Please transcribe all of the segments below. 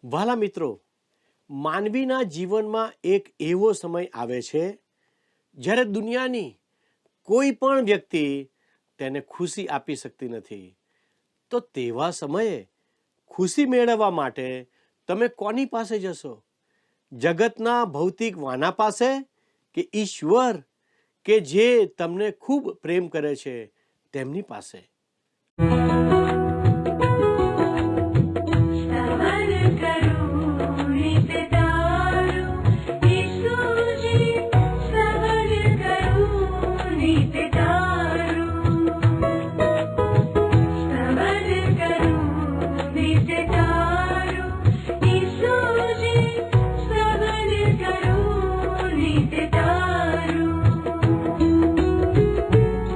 વાલા મિત્રો, માનવીના જીવનમાં એક એવો સમય આવે છે જ્યારે દુનિયાની કોઈ પણ વ્યક્તિ તેને ખુશી આપી શકતી નથી. તો તેવા સમયે ખુશી મેળવવા માટે તમે કોની પાસે જશો? જગતના ભૌતિક વાના પાસે કે ઈશ્વર કે જે તમને ખૂબ પ્રેમ કરે છે તેમની પાસે?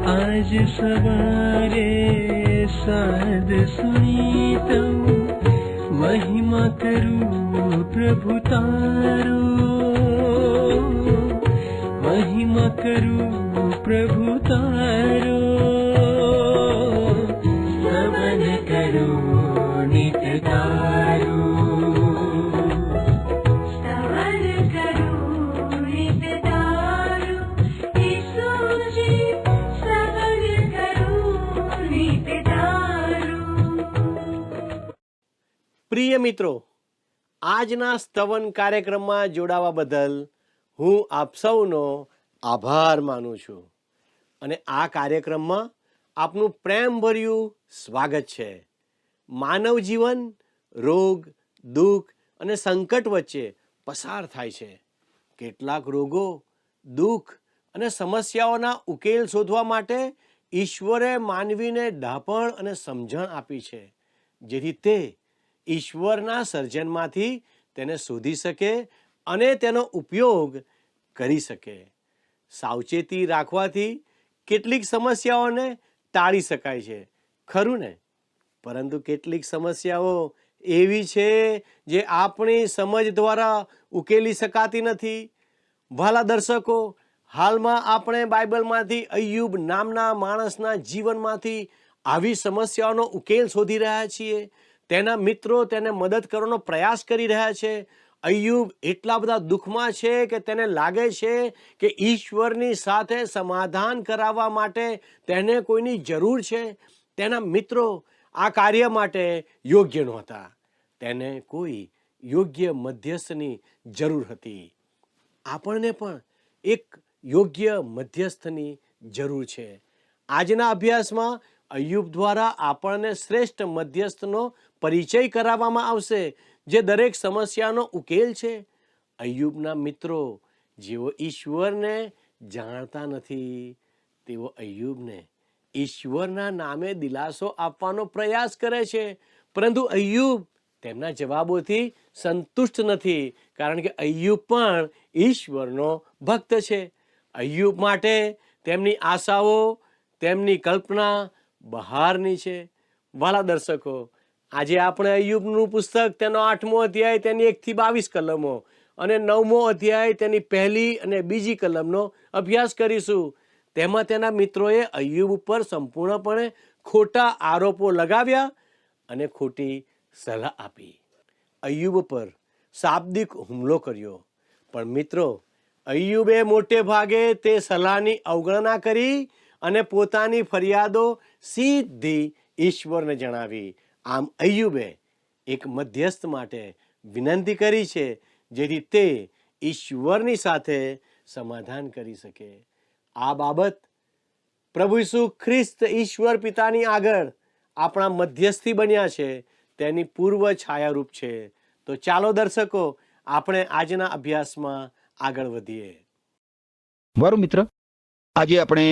आज सवारे साध सुनी तऊ महिमा करूं प्रभु तारो, महिमा करूं प्रभु तारो, स्तवन करूं नित्य तारो. પ્રિય મિત્રો, આજના સ્તવન કાર્યક્રમમાં જોડાવા બદલ હું આપ સૌનો આભાર માનું છું અને આ કાર્યક્રમમાં આપનું પ્રેમભર્યું સ્વાગત છે. માનવ જીવન રોગ, દુઃખ અને સંકટ વચ્ચે પસાર થાય છે. કેટલાક રોગો, દુઃખ અને સમસ્યાઓના ઉકેલ શોધવા માટે ઈશ્વરે માનવીને ડાપણ અને સમજણ આપી છે, જેથી તે ઈશ્વરના સર્જનમાંથી તેને શોધી શકે અને તેનો ઉપયોગ કરી શકે. સાવચેતી રાખવાથી કેટલીક સમસ્યાઓને ટાળી શકાય છે, ખરું ને? પરંતુ કેટલીક સમસ્યાઓ એવી છે જે આપણી સમજ દ્વારા ઉકેલી શકાતી નથી. વાલા દર્શકો, હાલમાં આપણે બાઇબલમાંથી અય્યુબ નામના માણસના જીવનમાંથી આવી સમસ્યાઓનો ઉકેલ શોધી રહ્યા છીએ. તેના મિત્રો તેને મદદ કરવાનો પ્રયાસ કરી રહ્યા છે. અય્યુબ એટલા બધા દુઃખમાં છે કે તેને લાગે છે કે ઈશ્વરની સાથે સમાધાન કરાવવા માટે તેને કોઈની જરૂર છે. તેના મિત્રો આ કાર્ય માટે યોગ્ય નહોતા. તેને કોઈ યોગ્ય મધ્યસ્થની જરૂર હતી. આપણને પણ એક યોગ્ય મધ્યસ્થની જરૂર છે. આજના અભ્યાસમાં અય્યુબ દ્વારા આપણને શ્રેષ્ઠ મધ્યસ્થનો પરિચય કરાવવામાં આવશે, જે દરેક સમસ્યાનો ઉકેલ છે. અય્યુબના મિત્રો જેઓ ઈશ્વરને જાણતા નથી, તેઓ અય્યુબને ઈશ્વરના નામે દિલાસો આપવાનો પ્રયાસ કરે છે. પરંતુ અય્યુબ તેમના જવાબોથી સંતુષ્ટ નથી, કારણ કે અય્યુબ પણ ઈશ્વરનો ભક્ત છે. અય્યુબ માટે તેમની આશાઓ, તેમની કલ્પના બહારની છે. વાલા દર્શકો, આજે આપણે અય્યુબનું પુસ્તક તેનો 8મો અધ્યાય તેની 1 થી 22 કલમો અને 9મો અધ્યાય તેની 1લી અને 2જી કલમનો અભ્યાસ કરીશું. તેમાં તેના મિત્રોએ અય્યુબ ઉપર સંપૂર્ણપણે ખોટા આરોપો લગાવ્યા અને ખોટી સલાહ આપી. અય્યુબ પર શાબ્દિક હુમલો કર્યો. પણ મિત્રો, અય્યુબે મોટે ભાગે તે સલાહની અવગણના કરી અને પોતાની ફરિયાદો સીધી ઈશ્વરને જણાવી. આમ અય્યુબે એક મધ્યસ્થ માટે વિનંતી કરી છે, જેથી તે ઈશ્વરની સાથે સમાધાન કરી શકે. આ બાબત પ્રભુ ઈસુ ખ્રિસ્ત ઈશ્વર પિતાની આગળ આપણા મધ્યસ્થી બન્યા છે, તેની પૂર્વ છાયારૂપ છે. તો ચાલો દર્શકો, આપણે આજના અભ્યાસમાં આગળ વધીએ. વારું મિત્ર, આજે આપણે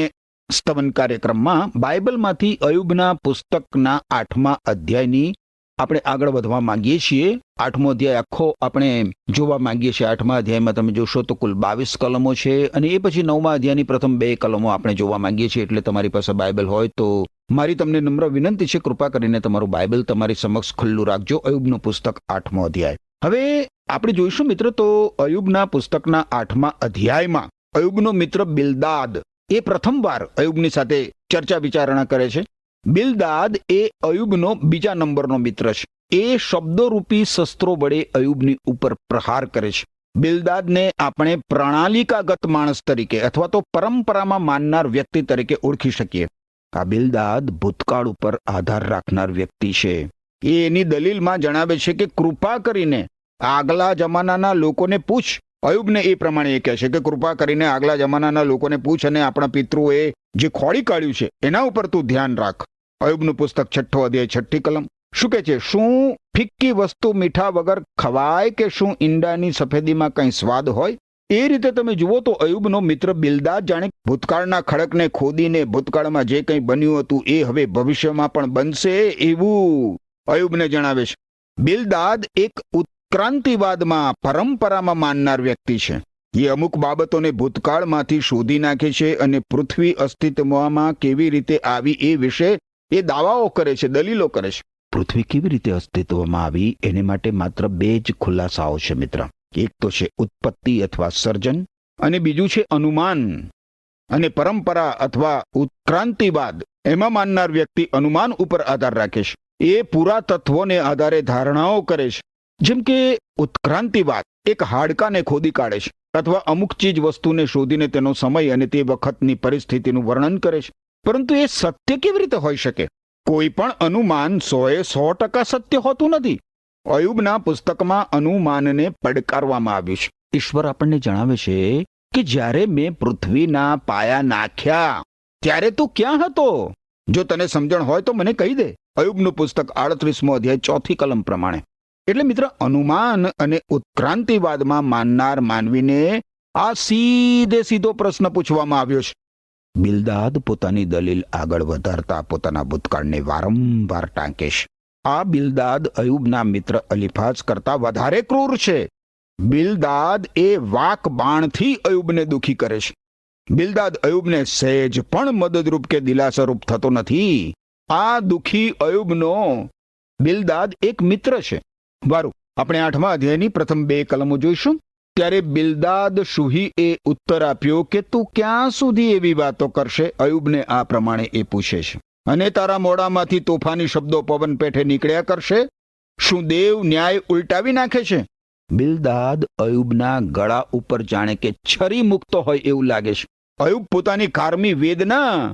સ્તવન કાર્યક્રમમાં બાઇબલમાંથી અય્યુબના પુસ્તકના 8મા અધ્યાયની આપણે આગળ વધવા માંગીએ છીએ. 8મો અધ્યાય આખો આપણે જોવા માંગીએ છીએ. 8મા અધ્યાયમાં તમે જોશો તો કુલ 22 કલમો છે અને એ પછી 9મા અધ્યાયની પ્રથમ 2 કલમો આપણે જોવા માંગીએ છીએ. એટલે તમારી પાસે બાઇબલ હોય તો મારી તમને નમ્ર વિનંતી છે, કૃપા કરીને તમારું બાઇબલ તમારી સમક્ષ ખુલ્લું રાખજો. અય્યુબનું પુસ્તક 8મો અધ્યાય. હવે આપણે જોઈશું મિત્ર, તો અય્યુબના પુસ્તકના 8મા અધ્યાયમાં અય્યુબનો મિત્ર બિલ્દાદ એ પ્રથમવાર અય્યુબની સાથે ચર્ચા વિચારણા કરે છે. બિલ્દાદ એ અય્યુબનો બીજા નંબરનો મિત્ર છે. એ શબ્દોરૂપી શસ્ત્રો વડે અયુબની ઉપર પ્રહાર કરે છે. બિલ્દાદને આપણે પ્રણાલિકાગત માણસ તરીકે અથવા તો પરંપરામાં માનનાર વ્યક્તિ તરીકે ઓળખી શકીએ. આ બિલ્દાદ ભૂતકાળ ઉપર આધાર રાખનાર વ્યક્તિ છે. એ એની દલીલમાં જણાવે છે કે કૃપા કરીને આગલા જમાનાના લોકોને પૂછ. અયુબને એ પ્રમાણે એ કહે છે કે કૃપા કરીને આગલા જમાનાના લોકોને પૂછ અને આપણા પિતૃઓએ જે ખોળી કાઢ્યું છે એના ઉપર તું ધ્યાન રાખ. અયુબનું પુસ્તક 6 અધ્યાય 6 કલમ શું કહે છે? શું ફિક્કી વસ્તુ મીઠા વગર ખવાય કે શું ઈંડાની સફેદીમાં કંઈ સ્વાદ હોય? એ રીતે તમે જુઓ તો અયુબનો મિત્ર બિલ્દાદ જાણે ભૂતકાળના ખડકને ખોદીને ભૂતકાળમાં જે કંઈ બન્યું હતું એ હવે ભવિષ્યમાં પણ બનશે એવું અયુબને જણાવે છે. બિલ્દાદ એક ઉત્ક્રાંતિવાદમાં પરંપરામાં માનનાર વ્યક્તિ છે. એ અમુક બાબતોને ભૂતકાળમાંથી શોધી નાખે છે અને પૃથ્વી અસ્તિત્વમાં કેવી રીતે આવી એ વિશે એ દાવાઓ કરે છે, દલીલો કરે છે. પૃથ્વી કેવી રીતે અસ્તિત્વમાં આવી એને માટે માત્ર 2 જ ખુલાસાઓ છે મિત્ર. એક તો છે ઉત્પત્તિ અથવા સર્જન અને બીજું છે અનુમાન. અને પરંપરા અથવા ઉત્ક્રાંતિવાદ એમાં માનનાર વ્યક્તિ અનુમાન ઉપર આધાર રાખે છે. એ પુરાતત્વોને આધારે ધારણાઓ કરે છે. જેમ કે ઉત્ક્રાંતિવાદ એક હાડકાને ખોદી કાઢે છે અથવા અમુક ચીજ વસ્તુને શોધીને તેનો સમય અને તે વખતની પરિસ્થિતિનું વર્ણન કરે છે. પરંતુ એ સત્ય કેવી રીતે હોઈ શકે? કોઈ પણ અનુમાન 100% સત્ય હોતું નથી. અયુબના પુસ્તકમાં અનુમાનને પડકારવામાં આવ્યું છે. ઈશ્વર આપણને જણાવે છે કે જ્યારે મેં પૃથ્વીના પાયા નાખ્યા ત્યારે તું ક્યાં હતો? જો તને સમજણ હોય તો મને કહી દે. અયુબનું પુસ્તક 38મો અધ્યાય 4 કલમ પ્રમાણે. એટલે મિત્ર, અનુમાન અને ઉત્ક્રાંતિવાદમાં માનનાર માનવીને આ સીધો પ્રશ્ન પૂછવામાં આવ્યો છે. બિલ્દાદ પોતાની દલીલ આગળ વધારતા પોતાના ભૂતકાળને વારંવાર ટાંકે છે. આ બિલ્દાદ અયુબના મિત્ર અલીફાઝ કરતા વધારે ક્રૂર છે. બિલ્દાદ એ વાક બાણથી અયુબને દુખી કરે છે. બિલ્દાદ અયુબને સહેજ પણ મદદરૂપ કે દિલાસારૂપ થતો નથી. આ દુખી અયુબનો બિલ્દાદ એક મિત્ર છે. વારું, આપણે 8મા અધ્યાયની પ્રથમ 2 કલમો જોઈશું. ત્યારે બિલ્દાદ શુહીએ ઉત્તર આપ્યો કે તું ક્યાં સુધી એવી વાતો કરશે? અયુબને આ પ્રમાણે એ પૂછે છે. અને તારા મોઢામાંથી તોફાની શબ્દો પવન પેઠે નીકળ્યા કરશે? શું દેવ ન્યાય ઉલટાવી નાખે છે? બિલ્દાદ અયુબના ગળા ઉપર જાણે કે છરી મૂકતો હોય એવું લાગે છે. અયુબ પોતાની કારમી વેદના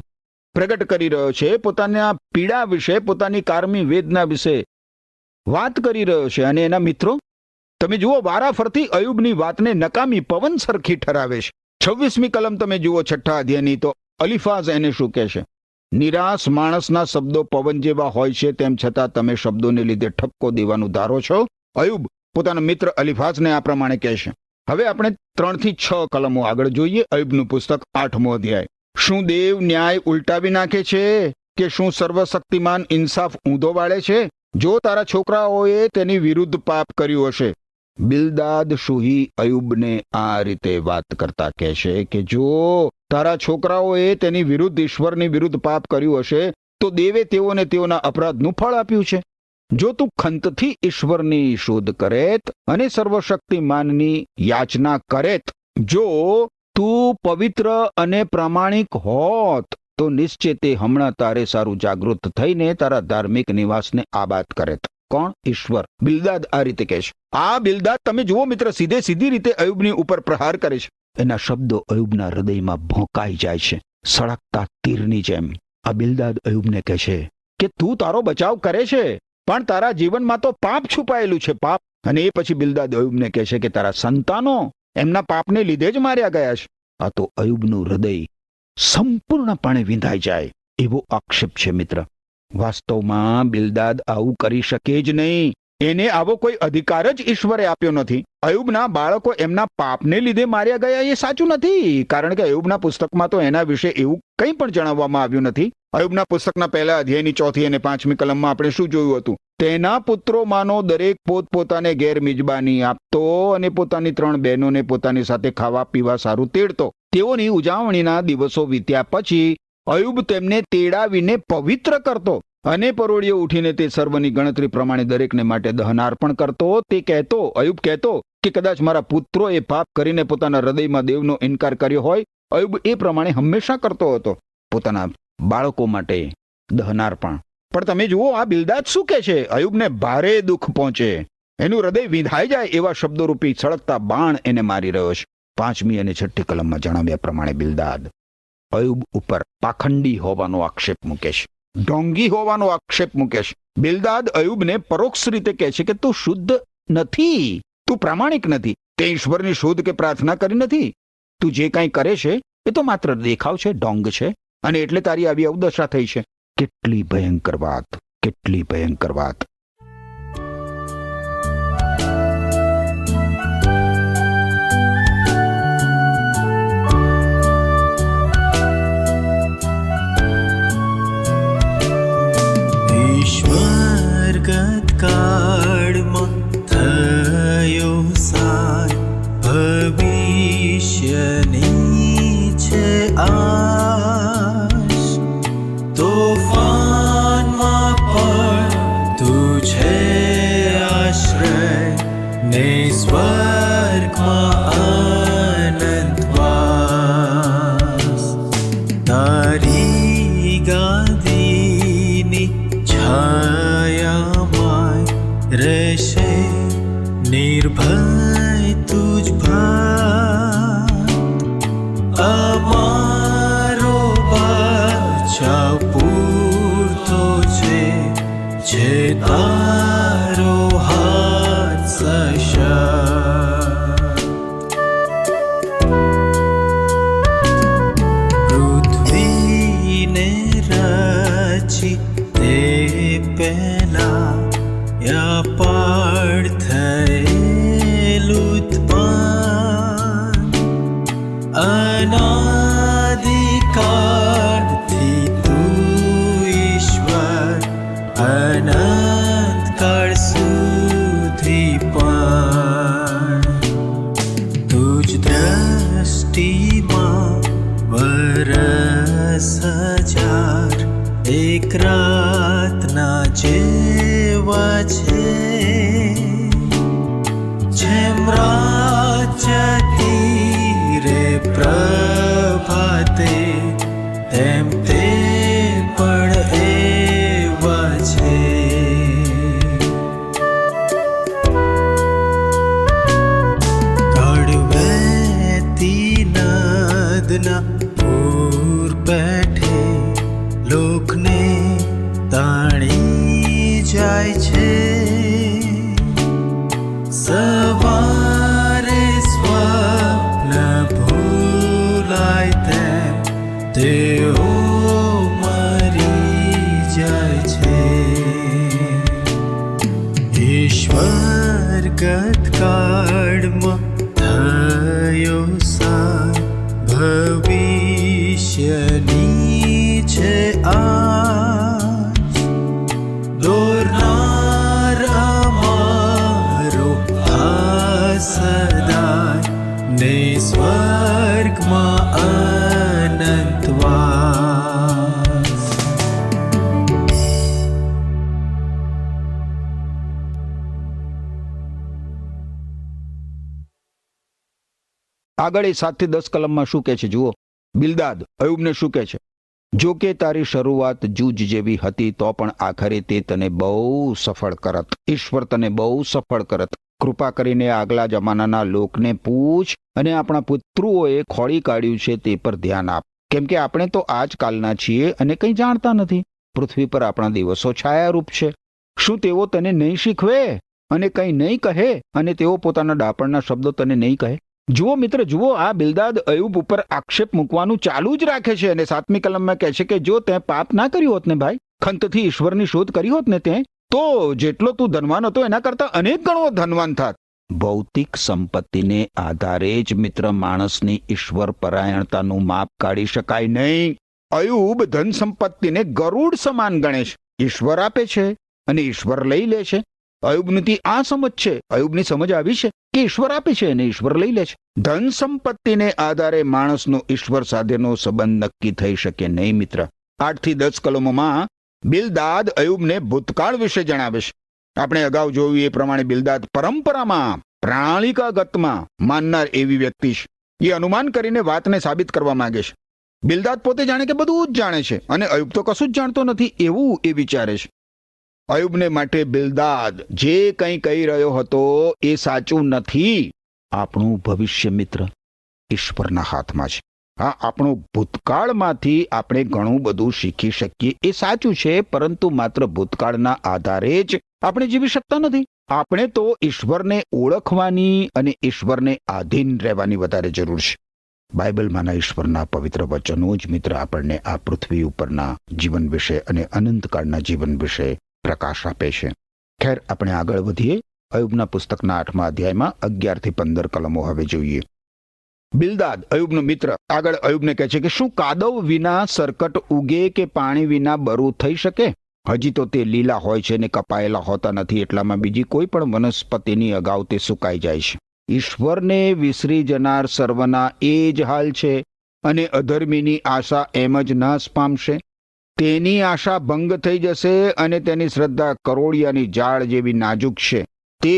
પ્રગટ કરી રહ્યો છે. પોતાના પીડા વિશે, પોતાની કારમી વેદના વિશે વાત કરી રહ્યો છે. અને એના મિત્રો તમે જુઓ, વારાફરતી અયુબની વાતને નકામી પવન સરખી ઠરાવે છે. 26મી કલમ તમે જુઓ 6 અધ્યાયની તો અલીફાઝ એને શું કહે છે? નિરાશ માણસના શબ્દો પવન જેવા હોય છે, તેમ છતાં તમે શબ્દોને લીધે ઠપકો દેવાનું ધારો છો. અયુબ પોતાના મિત્ર અલીફાઝને આ પ્રમાણે કહે છે. હવે આપણે 3 થી 6 કલમો આગળ જોઈએ. અયુબનું પુસ્તક 8મો અધ્યાય. શું દેવ ન્યાય ઉલટાવી નાખે છે કે શું સર્વશક્તિમાન ઇન્સાફ ઊંધો વાળે છે? જો તારા છોકરાઓએ તેની વિરુદ્ધ પાપ કર્યું હશે. બિલ્દાદ શુહી અયુબને આ રીતે વાત કરતા કહે છે કે જો તારા છોકરાઓએ તેની વિરુદ્ધ, ઈશ્વરની વિરુદ્ધ પાપ કર્યું હશે તો દેવે તેઓને તેઓના અપરાધનું ફળ આપ્યું છે. જો તું ખંતથી ઈશ્વરની શોધ કરેત અને સર્વશક્તિમાનની યાચના કરેત, જો તું પવિત્ર અને પ્રામાણિક હોત તો નિશ્ચિતે હમણાં તારે સારું જાગૃત થઈને તારા ધાર્મિક નિવાસને આબાદ કરેત. કોણ? ઈશ્વર. બિલ્દાદ આ રીતે કહે છે. આ બિલ્દાદ તમે જુઓ મિત્ર, સીધી રીતે અયુબની ઉપર પ્રહાર કરે છે. એના શબ્દો અયુબના હૃદયમાં ભોંકાઈ જાય છે, સળગતા તીરની જેમ. આ બિલ્દાદ અયુબને કહે છે કે તું તારો બચાવ કરે છે, પણ તારા જીવનમાં તો પાપ છુપાયેલું છે, પાપ. અને એ પછી બિલ્દાદ અયુબને કહે છે કે તારા સંતાનો એમના પાપને લીધે જ માર્યા ગયા છે. આ તો અયુબનું હૃદય સંપૂર્ણપણે વિંધાઈ જાય એવો આક્ષેપ છે મિત્ર. વાસ્તવમાં બિલ્દાદ આવું કરી શકે જ નહીં. એને આવો કોઈ અધિકાર જ ઈશ્વરે આપ્યો નથી. અયુબના બાળકો એમના પાપને લીધે માર્યા ગયા એ સાચું નથી, કારણ કે અયુબના પુસ્તકમાં તો એના વિશે એવું કંઈ પણ જણાવવામાં આવ્યું નથી. અયુબના પુસ્તકના 1 અધ્યાયની 4 અને 5મી કલમમાં આપણે શું જોયું હતું? તેના પુત્રોમાંનો દરેક પોતપોતાને ઘેર મિજબાની આપતો અને પોતાની 3 બહેનોને પોતાની સાથે ખાવા પીવા સારું તેડતો. તેઓની ઉજવણીના દિવસો વીત્યા પછી અયુબ તેમને તેડાવીને પવિત્ર કરતો અને પરોળીએ ઉઠીને તે સર્વની ગણતરી પ્રમાણે દરેકને માટે દહનાર્પણ કરતો. તે કહેતો, અયુબ કહેતો કે કદાચ મારા પુત્રોએ પાપ કરીને પોતાના હૃદયમાં દેવનો ઇનકાર કર્યો હોય. અયુબ એ પ્રમાણે હંમેશા કરતો હતો. પોતાના બાળકો માટે દહનાર્પણ, પણ તમે જુઓ આ બિલદાદ શું કહે છે? અયુબને ભારે દુઃખ પહોંચે, એનું હૃદય વિંધાઈ જાય એવા શબ્દોરૂપી સળગતા બાણ એને મારી રહ્યો છે. 5મી અને 6ઠ્ઠી કલમમાં જણાવ્યા પ્રમાણે બિલદાદ અયુબ ઉપર પાખંડી હોવાનો આક્ષેપ મૂકે છે, ઢોંગી હોવાનો આક્ષેપ મૂકે છે. બિલદાદ અયુબને પરોક્ષ રીતે કહે છે કે તું શુદ્ધ નથી, તું પ્રામાણિક નથી, તે ઈશ્વરની શોધ કે પ્રાર્થના કરી નથી, તું જે કાંઈ કરે છે એ તો માત્ર દેખાવ છે, ઢોંગ છે, અને એટલે તારી આવી અવદશા થઈ છે. કેટલી ભયંકર વાત, કેટલી ભયંકર વાત. ઈશ્વર ગતકાળમાં થયો સાય, ભવિષ્યની છે આશ. તોફાનમાં પણ તું છે આશ્રય, ને સ્વર્ગમાં આનંદવાસ. તારી ગાદીની છાયામાં રહેશે નિર્ભય તુજ ભાત. અમારો બચાવ પૂરતો છે, જે તારો હાથ સશક્ત. પૃથ્વીને રચી તે પહેલા યાપાળ થયેલું ઉત્પન્ન. અનાદિકાળથી તું ઈશ્વર, અનંતકાળ સુધી પણ તુજ દ્રષ્ટિમાં વરસ હજાર એક રાતના જેવા છે. જેમ રાત જતી રે પ્રભાતે, તેમ તે પણ એવા છે. કડવેતી નદના પૂર પેઠે લોકને તાણી જાય છે. સવારે સ્વપ્ન ભૂલાય તેમ તેઓ મરી જાય છે. ઈશ્વર ગતકાળમાં થયો સાય, ભવિષ્યની છે આશ. દોરનાર અમારો આ સદાય, ને સ્વર્ગમાં અનંતવાસ. આગળ એ 7 થી 10 કલમમાં શું કહે છે જુઓ. બિલદાદ અયુબને શું કહે છે? જો કે તારી શરૂઆત જૂજ જેવી હતી, તો પણ આખરે તે તને બહુ સફળ કરત. ઈશ્વર તને બહુ સફળ કરત. કૃપા કરીને આગલા જમાનાના લોકને પૂછ, અને આપણા પિતૃઓએ ખોળી કાઢ્યું છે તે પર ધ્યાન આપ. કેમ કે આપણે તો આજકાલના છીએ અને કંઈ જાણતા નથી. પૃથ્વી પર આપણા દિવસો છાયારૂપ છે. શું તેઓ તને નહીં શીખવે અને કંઈ નહીં કહે, અને તેઓ પોતાના ડાપણના શબ્દો તને નહીં કહે? જુઓ મિત્ર, જુઓ, આ બિલદાદ અયુબ ઉપર આક્ષેપ મૂકવાનું ચાલુ જ રાખે છે, અને 7મી કલમમાં કહે છે કે જો તે પાપ ના કર્યું હોત ને ભાઈ, ખંતથી ઈશ્વરની શોધ કરી હોત ને તે, તો જેટલો તું ધનવાન હતો એના કરતા અનેક ગણો ધનવાન થાત. ભૌતિક સંપત્તિને આધારે જ મિત્ર માણસની ઈશ્વર પરાયણતાનું માપ કાઢી શકાય નહીં. અયુબ ધન સંપત્તિને ગરુડ સમાન ગણે છે. ઈશ્વર આપે છે અને ઈશ્વર લઈ લે છે. અયુબની આ સમજ છે, અયુબની સમજ આવી છે કે ઈશ્વર આપે છે અને ઈશ્વર લઈ લે છે. ધન સંપત્તિને આધારે માણસનો ઈશ્વર સાથેનો સંબંધ નક્કી થઈ શકે નહીં મિત્ર. 8 થી 10 કલમોમાં બિલદાદ અયુબને ભૂતકાળ વિશે જણાવે છે. આપણે અગાઉ જોયું એ પ્રમાણે બિલદાદ પરંપરામાં, પ્રણાલિકાગતમાં માનનાર એવી વ્યક્તિ છે. એ અનુમાન કરીને વાતને સાબિત કરવા માંગે છે. બિલદાદ પોતે જાણે કે બધું જ જાણે છે અને અયુબ તો કશું જ જાણતો નથી એવું એ વિચારે છે. અયુબને માટે બિલદાદ જે કંઈ કહી રહ્યો હતો એ સાચું નથી. આપણું ભવિષ્ય મિત્ર ઈશ્વરના હાથમાં છે. હા, આપણું ભૂતકાળમાંથી આપણે ઘણું બધું શીખી શકીએ એ સાચું છે, પરંતુ માત્ર ભૂતકાળના આધારે જ આપણે જીવી શકતા નથી. આપણે તો ઈશ્વરને ઓળખવાની અને ઈશ્વરને આધીન રહેવાની વધારે જરૂર છે. બાઇબલમાંના ઈશ્વરના પવિત્ર વચનો જ મિત્ર આપણને આ પૃથ્વી ઉપરના જીવન વિશે અને અનંતકાળના જીવન વિશે પ્રકાશ આપે છે. ખેર, આપણે આગળ વધીએ. અયુબના પુસ્તકના 8મા અધ્યાયમાં 11 થી 15 કલમો હવે જોઈએ. બિલદાદ અયુબનો મિત્ર આગળ અયુબને કહે છે કે શું કાદવ વિના સરકટ ઉગે કે પાણી વિના બરું થઈ શકે? હજી તો તે લીલા હોય છે ને કપાયેલા હોતા નથી, એટલામાં બીજી કોઈ પણ વનસ્પતિની અગાઉ તે સુકાઈ જાય છે. ઈશ્વરને વિસરી જનાર સર્વના એ જ હાલ છે અને અધર્મીની આશા એમ જ નાશ પામશે. તેની આશા ભંગ થઈ જશે અને તેની શ્રદ્ધા કરોળિયાની જાળ જેવી નાજુક છે. તે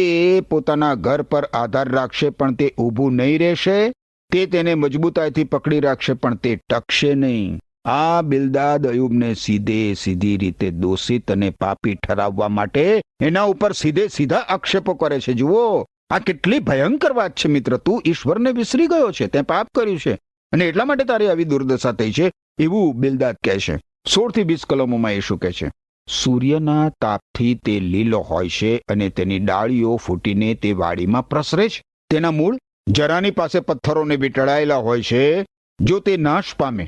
પોતાના ઘર પર આધાર રાખશે પણ તે ઊભું નહીં રહેશે. તે તેને મજબૂતાઈથી પકડી રાખશે પણ તે ટકશે નહીં. આ બિલદાદ અયુબને સીધી રીતે દોષિત અને પાપી ઠરાવવા માટે એના ઉપર સીધા આક્ષેપો કરે છે. જુઓ, આ કેટલી ભયંકર વાત છે મિત્ર. તું ઈશ્વરને વિસરી ગયો છે, તે પાપ કર્યું છે અને એટલા માટે તારી આવી દુર્દશા થઈ છે, એવું બિલદાદ કહે છે. 16 થી 20 કલમોમાં એ શું કહે છે? સૂર્યના તાપથી તે લીલો હોય છે અને તેની ડાળીઓ ફૂટીને તે વાડીમાં પ્રસરે છે. તેના મૂળ જરાની પાસે પથ્થરોને વીંટળાયેલા હોય છે. જો તે નાશ પામે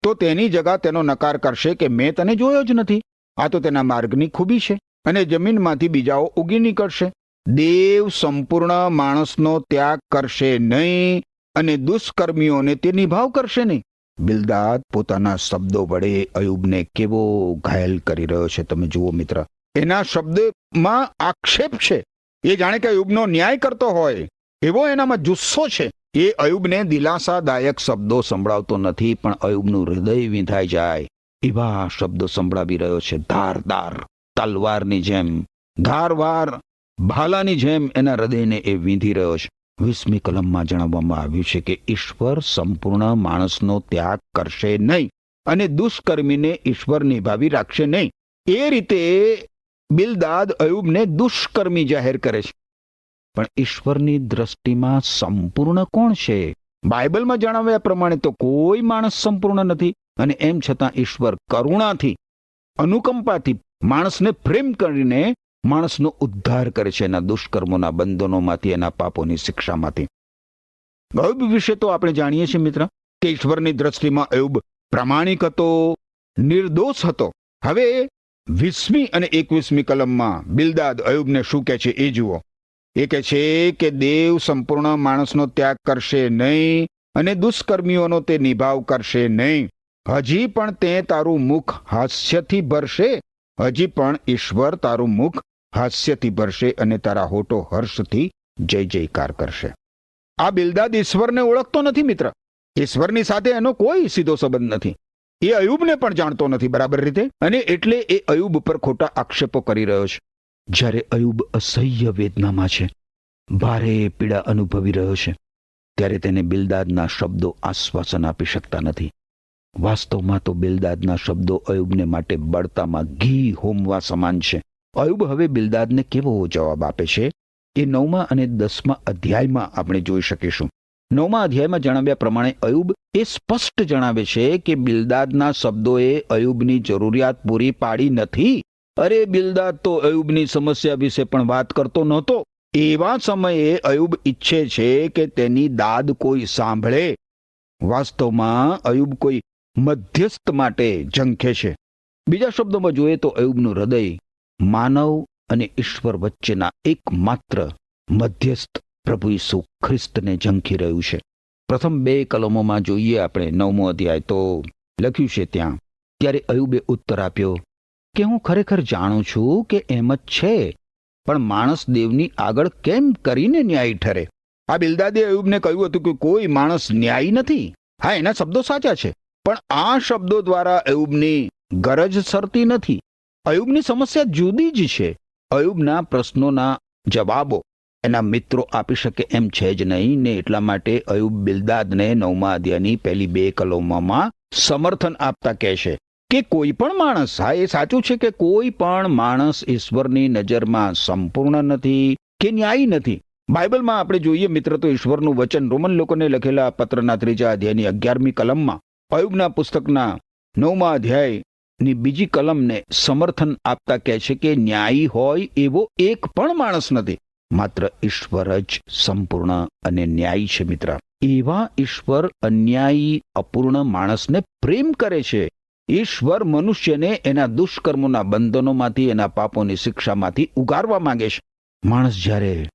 તો તેની જગા તેનો નકાર કરશે કે મેં તને જોયો જ નથી. આ તો તેના માર્ગની ખૂબી છે અને જમીનમાંથી બીજાઓ ઉગી નીકળશે. દેવ સંપૂર્ણ માણસનો ત્યાગ કરશે નહીં અને દુષ્કર્મીઓને તે નિભાવ કરશે નહીં. બિલદાદ પોતાના શબ્દો વડે અયુબને કેવો ઘાયલ કરી રહ્યો છે તમે જુઓ મિત્ર. એના શબ્દમાં આક્ષેપ છે. એ જાણે કે અયુબનો ન્યાય કરતો હોય એવો એનામાં જુસ્સો છે. એ અયુબને દિલાસાદાયક શબ્દો સંભળાવતો નથી, પણ અયુબનું હૃદય વિંધાઈ જાય એવા શબ્દો સંભળાવી રહ્યો છે. ધારદાર તલવારની જેમ, ધારવાર ભાલાની જેમ એના હૃદયને એ વીંધી રહ્યો છે. 20મી કલમમાં જણાવવામાં આવ્યું છે કે ઈશ્વર સંપૂર્ણ માણસનો ત્યાગ કરશે નહીં અને દુષ્કર્મીને ઈશ્વર નિભાવી રાખશે નહીં. એ રીતે બિલદાદ અયુબને દુષ્કર્મી જાહેર કરે છે. પણ ઈશ્વરની દ્રષ્ટિમાં સંપૂર્ણ કોણ છે? બાઇબલમાં જણાવ્યા પ્રમાણે તો કોઈ માણસ સંપૂર્ણ નથી અને એમ છતાં ઈશ્વર કરુણાથી, અનુકંપાથી માણસને પ્રેમ કરીને માણસનો ઉદ્ધાર કરે છે એના દુષ્કર્મોના બંધનોમાંથી, એના પાપોની શિક્ષામાંથી. અયુબ વિશે તો આપણે જાણીએ છીએ મિત્ર કે ઈશ્વરની દ્રષ્ટિમાં અયુબ પ્રામાણિક હતો, નિર્દોષ હતો. હવે 20મી અને 21મી કલમમાં બિલદાદ અયુબને શું કહે છે એ જુઓ. એ કહે છે કે દેવ સંપૂર્ણ માણસનો ત્યાગ કરશે નહીં અને દુષ્કર્મીઓનો તે નિભાવ કરશે નહીં. હજી પણ તે તારું મુખ હાસ્યથી ભરશે. હજી પણ ઈશ્વર તારું મુખ હાસ્યથી ભરશે અને તારા હોઠો હર્ષથી જય જયકાર કરશે. આ બિલદાદ ઈશ્વરને ઓળખતો નથી મિત્ર. ઈશ્વરની સાથે એનો કોઈ સીધો સંબંધ નથી. એ અયુબને પણ જાણતો નથી બરાબર રીતે અને એટલે એ અયુબ પર ખોટા આક્ષેપો કરી રહ્યો છે. જ્યારે અયુબ અસહ્ય વેદનામાં છે, ભારે પીડા અનુભવી રહ્યો છે, ત્યારે તેને બિલદાદના શબ્દો આશ્વાસન આપી શકતા નથી. વાસ્તવમાં તો બિલદાદના શબ્દો અયુબને માટે બળતામાં ઘી હોમવા સમાન છે. અયુબ હવે બિલદાદને કેવો જવાબ આપે છે એ 9મા અને 10મા અધ્યાયમાં આપણે જોઈ શકીશું. 9મા અધ્યાયમાં જણાવ્યા પ્રમાણે અયુબ એ સ્પષ્ટ જણાવે છે કે બિલદાદના શબ્દોએ અયુબની જરૂરિયાત પૂરી પાડી નથી. અરે, બિલદાદ તો અયુબની સમસ્યા વિશે પણ વાત કરતો નહોતો. એવા સમયે અયુબ ઈચ્છે છે કે તેની દાદ કોઈ સાંભળે. વાસ્તવમાં અયુબ કોઈ મધ્યસ્થ માટે ઝંખે છે. બીજા શબ્દોમાં જોઈએ તો અયુબનું હૃદય માનવ અને ઈશ્વર વચ્ચેના એકમાત્ર મધ્યસ્થ પ્રભુ ઈસુ ખ્રિસ્તને ઝંખી રહ્યું છે. પ્રથમ 2 કલમોમાં જોઈએ આપણે 9મો અધ્યાય તો લખ્યું છે ત્યાં, ત્યારે અયુબે ઉત્તર આપ્યો કે હું ખરેખર જાણું છું કે એમ જ છે, પણ માણસ દેવની આગળ કેમ કરીને ન્યાયી ઠરે? આ બિલદાદે અયુબને કહ્યું હતું કે કોઈ માણસ ન્યાયી નથી. હા, એના શબ્દો સાચા છે, પણ આ શબ્દો દ્વારા અયુબની ગરજ સરતી નથી. અયુબની સમસ્યા જુદી જ છે. અયુબના પ્રશ્નોના જવાબો એના મિત્રો આપી શકે એમ છે જ નહીં ને એટલા માટે અયુબ બિલદાદને 9મા અધ્યાયની પહેલી 2 કલમોમાં સમર્થન આપતા કહે છે કે કોઈ પણ માણસ, હા એ સાચું છે કે કોઈ પણ માણસ ઈશ્વરની નજરમાં સંપૂર્ણ નથી કે ન્યાયી નથી. બાઇબલમાં આપણે જોઈએ મિત્ર તો ઈશ્વરનું વચન રોમન લોકોને લખેલા પત્રના 3 અધ્યાયની 11મી કલમમાં અયુબના પુસ્તકના 9મા અધ્યાયની 2 કલમને સમર્થન આપતા કહે છે કે ન્યાયી હોય એવો એક પણ માણસ નથી, માત્ર ઈશ્વર જ સંપૂર્ણ અને ન્યાયી છે. મિત્ર, એવા ઈશ્વર અન્યાયી અપૂર્ણ માણસને પ્રેમ કરે છે. ઈશ્વર મનુષ્યને એના દુષ્કર્મોના બંધનોમાંથી, એના પાપોની શિક્ષામાંથી ઉગારવા માંગે છે. માણસ જ્યારે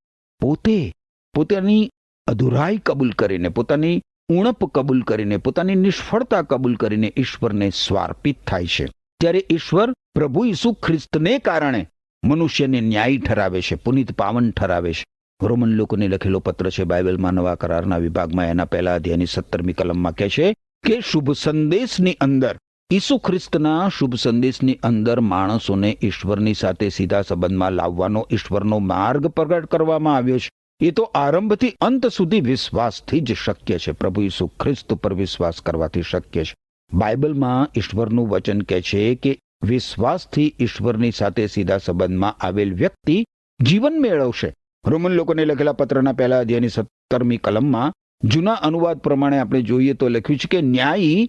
પોતાની અધુરાઈ કબૂલ કરીને, પોતાની ઉણપ કબૂલ કરીને, પોતાની નિષ્ફળતા કબૂલ કરીને ઈશ્વરને સ્વાર્પિત થાય છે, ત્યારે ઈશ્વર પ્રભુ ઈસુ ખ્રિસ્તને કારણે મનુષ્યને ન્યાયી ઠરાવે છે, પુનિત પાવન ઠરાવે છે. રોમન લોકોને લખેલો પત્ર છે બાઇબલમાં નવા કરારના વિભાગમાં એના 1 અધ્યાયની 17મી કલમમાં કહે છે કે શુભ સંદેશની અંદર, ઈસુ ખ્રિસ્તના શુભ સંદેશની અંદર માણસોને ઈશ્વરની સાથે સીધા સંબંધમાં લાવવાનો ઈશ્વરનો માર્ગ પ્રગટ કરવામાં આવ્યો છે. એ તો આરંભથી અંત સુધી વિશ્વાસથી જ શક્ય છે. પ્રભુ ઈસુ ખ્રિસ્ત પર વિશ્વાસ કરવાથી શક્ય છે. બાઇબલમાં ઈશ્વરનું વચન કહે છે કે વિશ્વાસથી ઈશ્વરની સાથે સીધા સંબંધમાં આવેલ વ્યક્તિ જીવન મેળવશે. રોમન લોકોને લખેલા પત્રના 1 અધ્યાયની 17મી કલમમાં જૂના અનુવાદ પ્રમાણે આપણે જોઈએ તો લખ્યું છે કે ન્યાયી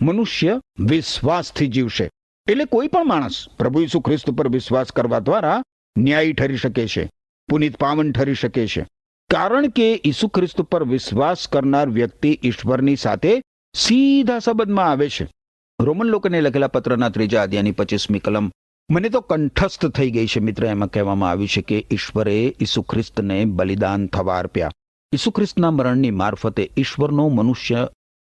મનુષ્ય વિશ્વાસથી જીવશે. એટલે કોઈ પણ માણસ પ્રભુ ઈસુ ખ્રિસ્ત પર વિશ્વાસ કરવા દ્વારા ન્યાયી ઠરી શકે છે, પુનિત પાવન ઠરી શકે છે. કારણ કે ઈસુ ખ્રિસ્ત પર વિશ્વાસ કરનાર વ્યક્તિ ઈશ્વરની સાથે સીધા સંબંધમાં આવે છે. રોમન લોકોને લખેલા પત્રના 3 અધ્યાયની 25મી કલમ મને તો કંઠસ્થ થઈ ગઈ છે. મિત્ર, એમાં કહેવામાં આવ્યું છે કે ઈશ્વરે ઈસુ ખ્રિસ્તને બલિદાન થવા આપ્યા. ઈસુ ખ્રિસ્તના મરણની મારફતે ઈશ્વરનો મનુષ્ય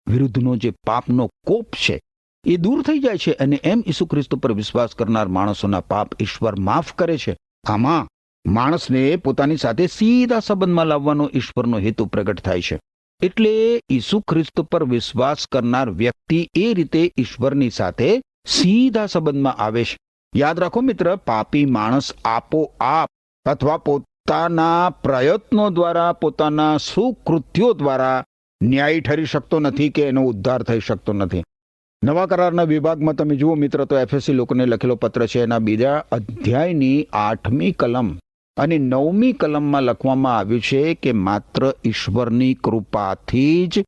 વિરુદ્ધનો જે પાપનો કોપ છે એ દૂર થઈ જાય છે, અને એમ ઈસુ ખ્રિસ્ત પર વિશ્વાસ કરનાર માણસોના પાપ ઈશ્વર માફ કરે છે. આમાં માણસને પોતાની સાથે સીધા સંબંધમાં લાવવાનો ઈશ્વરનો હેતુ પ્રગટ થાય છે. એટલે ઈસુ ખ્રિસ્ત પર વિશ્વાસ કરનાર વ્યક્તિ એ રીતે ઈશ્વરની સાથે સીધા સંબંધમાં આવે છે. યાદ રાખો મિત્ર, પાપી માણસ આપોઆપ અથવા પોતાના પ્રયત્નો દ્વારા, પોતાના સુકૃત્યો દ્વારા ન્યાયી ઠરી શકતો નથી કે એનો ઉદ્ધાર થઈ શકતો નથી. નવા કરારના વિભાગમાં તમે જુઓ મિત્ર તો એફએસી લોકોને લખેલો પત્ર છે એના 2 અધ્યાયની 8મી કલમ અને 9મી કલમમાં લખવામાં આવ્યું છે કે માત્ર ઈશ્વરની કૃપાથી જ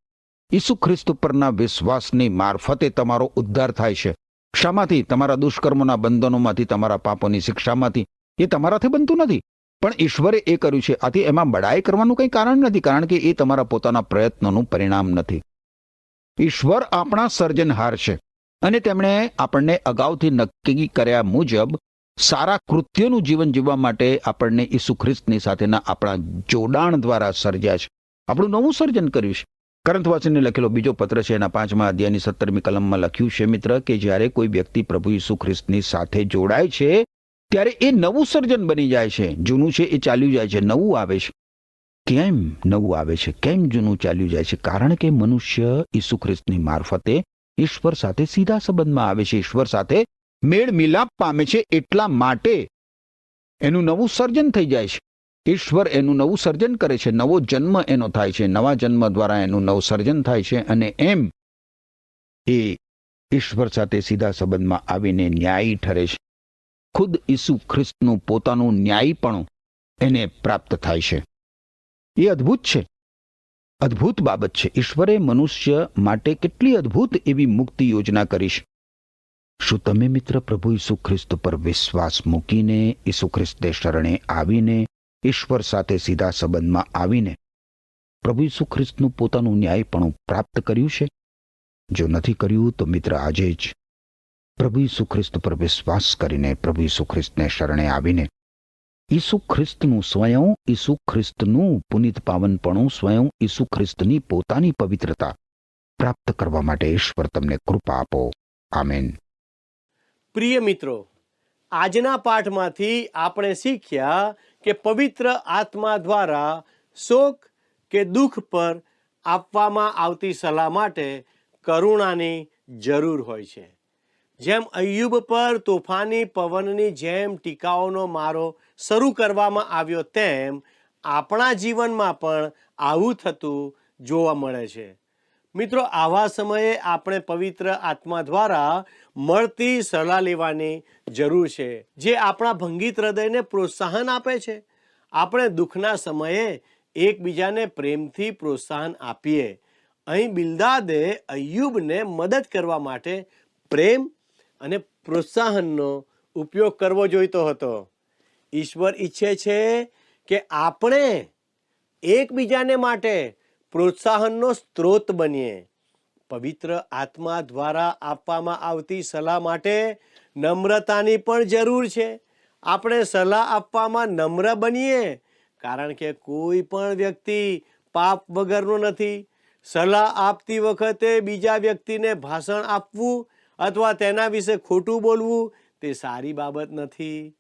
ઈસુ ખ્રિસ્ત પરના વિશ્વાસની મારફતે તમારો ઉદ્ધાર થાય છે. શામાંથી? તમારા દુષ્કર્મોના બંધનોમાંથી, તમારા પાપોની શિક્ષામાંથી. એ તમારાથી બનતું નથી, પણ ઈશ્વરે એ કર્યું છે. આથી એમાં બડાઈ કરવાનું કંઈ કારણ નથી, કારણ કે એ તમારા પોતાના પ્રયત્નોનું પરિણામ નથી. ઈશ્વર આપણા સર્જનહાર છે અને તેમણે આપણને અગાઉથી નક્કી કર્યા મુજબ સારા કૃત્યોનું જીવન જીવવા માટે આપણને ઈસુ ખ્રિસ્તની સાથેના આપણા જોડાણ દ્વારા સર્જ્યા છે, આપણું નવું સર્જન કર્યું છે. કરંથવાસીને લખેલો બીજો પત્ર છે એના 5મા અધ્યાયની 17મી કલમમાં લખ્યું છે મિત્ર કે જ્યારે કોઈ વ્યક્તિ પ્રભુ ઈસુ ખ્રિસ્તની સાથે જોડાય છે ત્યારે એ નવું સર્જન બની જાય છે. જૂનું છે એ ચાલ્યું જાય છે, નવું આવે છે. કેમ નવું આવે છે? કેમ જૂનું ચાલ્યું જાય છે? કારણ કે મનુષ્ય ઈસુ ખ્રિસ્તની મારફતે ઈશ્વર સાથે સીધા સંબંધમાં આવે છે, ઈશ્વર સાથે મેળ મિલાપ પામે છે. એટલા માટે એનું નવું સર્જન થઈ જાય છે. ઈશ્વર એનું નવું સર્જન કરે છે, નવો જન્મ એનો થાય છે, નવા જન્મ દ્વારા એનું નવું સર્જન થાય છે, અને એમ એ ઈશ્વર સાથે સીધા સંબંધમાં આવીને ન્યાયી ઠરે છે. ખુદ ઈસુ ખ્રિસ્તનું પોતાનું ન્યાયીપણું એને પ્રાપ્ત થાય છે. એ અદ્ભુત છે, અદ્ભુત બાબત છે. ઈશ્વરે મનુષ્ય માટે કેટલી અદ્ભુત એવી મુક્તિ યોજના કરી છે. શું તમે મિત્ર પ્રભુ ઈસુ ખ્રિસ્ત પર વિશ્વાસ મૂકીને, ઈસુ ખ્રિસ્તે શરણે આવીને, ઈશ્વર સાથે સીધા સંબંધમાં આવીને પ્રભુ ઈસુ ખ્રિસ્તનું પોતાનું ન્યાયપણું પ્રાપ્ત કર્યું છે? જો નથી કર્યું તો મિત્ર આજે જ પ્રભુ ઈસુ ખ્રિસ્ત પર વિશ્વાસ કરીને, પ્રભુ ઈસુ ખ્રિસ્તને શરણે આવીને ઈસુ ખ્રિસ્તનું, સ્વયં ઈસુ ખ્રિસ્તનું પુનિત પાવનપણું, સ્વયં ઈસુ ખ્રિસ્તની પોતાની પવિત્રતા પ્રાપ્ત કરવા માટે ઈશ્વર તમને કૃપા આપો. આમેન. પ્રિય મિત્રો, આજના પાઠમાંથી આપણે શીખ્યા કે પવિત્ર આત્મા દ્વારા શોક કે દુઃખ પર આપવામાં આવતી સલાહ માટે કરુણાની જરૂર હોય છે. જેમ અય્યુબ પર તોફાની પવનની જેમ ટીકાઓનો મારો શરૂ કરવામાં આવ્યો, તેમ આપણા જીવનમાં પણ આવું થતું જોવા મળે છે. મિત્રો, આવા સમયે આપણે પવિત્ર આત્મા દ્વારા મળતી સલાહ લેવાની જરૂર છે, જે આપણા ભંગિત હૃદયને પ્રોત્સાહન આપે છે. આપણે દુઃખના સમયે એકબીજાને પ્રેમથી પ્રોત્સાહન આપીએ. અહીં બિલ્દાદે અય્યુબને મદદ કરવા માટે પ્રેમ અને પ્રોત્સાહનનો ઉપયોગ કરવો જોઈતો હતો. ઈશ્વર ઈચ્છે છે કે આપણે એકબીજાને માટે પ્રોત્સાહનનો સ્ત્રોત બનીએ. પવિત્ર આત્મા દ્વારા આપવામાં આવતી સલાહ માટે નમ્રતાની પણ જરૂર છે. આપણે સલાહ આપવામાં નમ્ર બનીએ, કારણ કે કોઈ પણ વ્યક્તિ પાપ વગરનો નથી. સલાહ આપતી વખતે બીજા વ્યક્તિને ભાષણ આપવું અથવા તેના વિશે ખોટું બોલવું તે સારી બાબત નથી.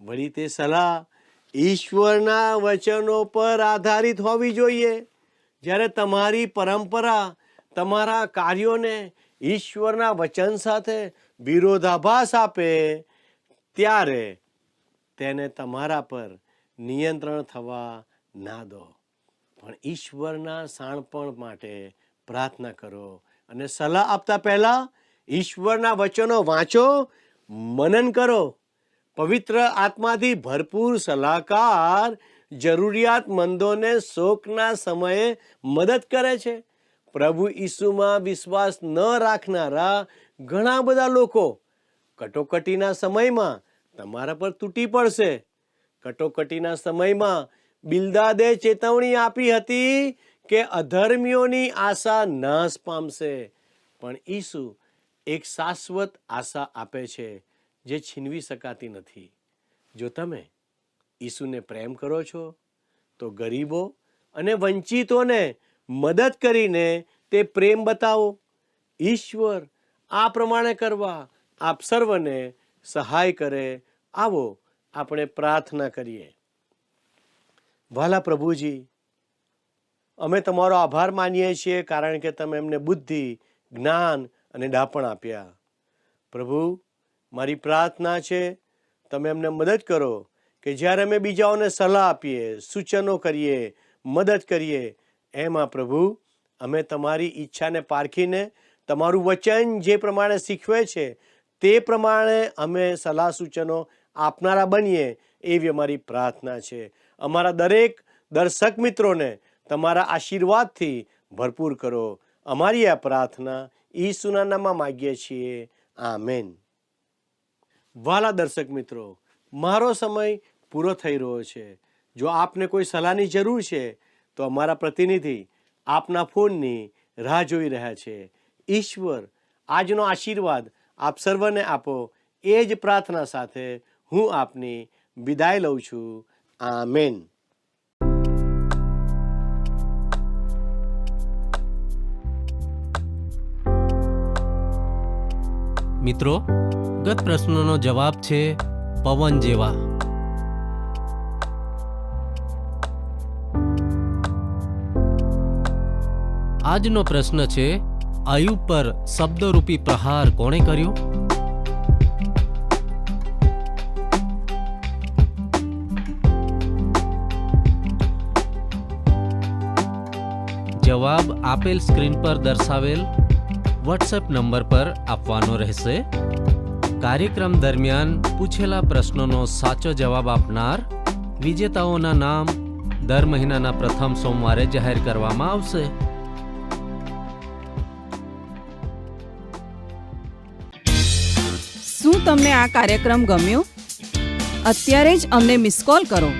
વળી તે સલાહ ઈશ્વરના વચનો પર આધારિત હોવી જોઈએ. જ્યારે તમારી પરંપરા તમારા કાર્યોને ઈશ્વરના વચન સાથે વિરોધાભાસ આપે, ત્યારે તેને તમારા પર નિયંત્રણ થવા ના દો, પણ ઈશ્વરના શાણપણ માટે પ્રાર્થના કરો. અને સલાહ આપતા પહેલા ઈશ્વરના વચનો વાંચો, મનન કરો. પવિત્ર આત્માથી ભરપૂર સલાહકાર જરૂરિયાતમંદોને શોકના સમયે મદદ કરે છે. પ્રભુ ઈસુમાં વિશ્વાસ ન રાખનારા ઘણા બધા લોકો કટોકટીના સમયમાં તમારા પર તૂટી પડશે. કટોકટીના સમયમાં બિલ્દાદે ચેતવણી આપી હતી કે અધર્મીઓની આશા નાશ પામશે, પણ ઈસુ એક શાશ્વત આશા આપે છે, જે છીનવી શકાતી નથી. જો તમે ઈસુને પ્રેમ કરો છો, તો ગરીબો અને વંચિતોને મદદ કરીને તે પ્રેમ બતાવો. ઈશ્વર આ પ્રમાણે કરવા આપ સર્વને સહાય કરે. આવો આપણે પ્રાર્થના કરીએ. વહાલા પ્રભુજી, અમે તમારો આભાર માનીએ છીએ, કારણ કે તમે એમને બુદ્ધિ, જ્ઞાન અને ડાપણ આપ્યા. પ્રભુ, મારી પ્રાર્થના છે, તમે એમને મદદ કરો કે જ્યારે અમે બીજાઓને સલાહ આપીએ, સૂચનો કરીએ, મદદ કરીએ, એમાં પ્રભુ અમે તમારી ઈચ્છાને પારખીને તમારું વચન જે પ્રમાણે શીખવે છે તે પ્રમાણે અમે સલાહ સૂચનો આપનારા બનીએ, એવી અમારી પ્રાર્થના છે. અમારા દરેક દર્શક મિત્રોને તમારા આશીર્વાદથી ભરપૂર કરો. અમારી આ પ્રાર્થના ઈસુના નામમાં માગીએ છીએ. આમેન. વહાલા દર્શક મિત્રો, મારો સમય પૂરો થઈ રહ્યો છે. જો આપને કોઈ સલાહની જરૂર છે, તો અમારા પ્રતિનિધિ આપના ફોનની રાહ જોઈ રહ્યા છે. ઈશ્વર આજનો આશીર્વાદ આપ સર્વને આપો, એ જ પ્રાર્થના સાથે હું આપની વિદાય લઉં છું. આમેન. મિત્રો, ગત પ્રશ્નનો જવાબ છે પવન જેવા. આજનો પ્રશ્ન છે, અયુબ પર શબ્દરૂપી પ્રહાર કોણે કર્યો? જવાબ આપેલ સ્ક્રીન પર દર્શાવેલ વોટ્સએપ નંબર પર આપવાનો રહેશે. કાર્યક્રમ દરમિયાન પૂછેલા પ્રશ્નોનો સાચો જવાબ આપનાર વિજેતાઓના નામ દર મહિનાના પ્રથમ સોમવારે જાહેર કરવામાં આવશે. શું તમને આ કાર્યક્રમ ગમ્યો? અત્યારે જ અમને મિસ કોલ કરો.